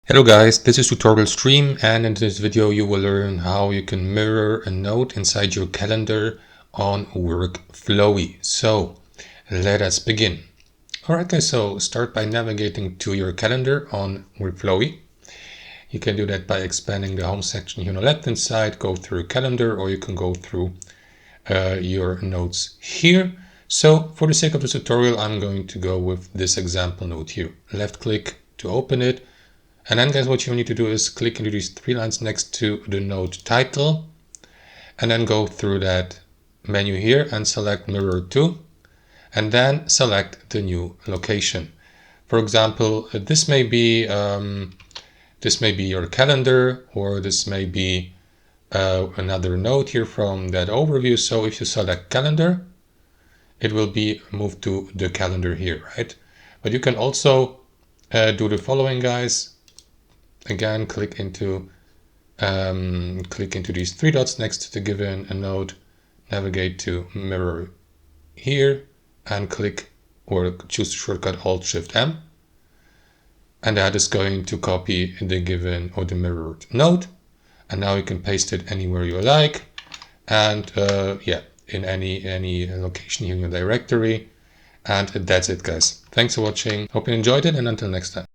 Hello guys, this is Tutorial Stream, and in this video you will learn how you can mirror a note inside your calendar on Workflowy. So let us begin. Alright guys, so start by navigating to your calendar on Workflowy. You can do that by expanding the home section here on the left hand side, go through calendar, or you can go through your notes here. So for the sake of this tutorial, I'm going to go with this example note here. Left click to open it. And then guys, what you need to do is click into these three lines next to the note title, and then go through that menu here and select mirror to, and then select the new location. For example, this may be your calendar, or this may be another note here from that overview. So if you select calendar, it will be moved to the calendar here, right? But you can also do the following, guys. Again, click into these three dots next to the given note, navigate to mirror here, and click or choose the shortcut Alt-Shift-M, and that is going to copy the given or the mirrored note. And now you can paste it anywhere you like, and in any location here in your directory. And that's it, guys. Thanks for watching. Hope you enjoyed it, and until next time.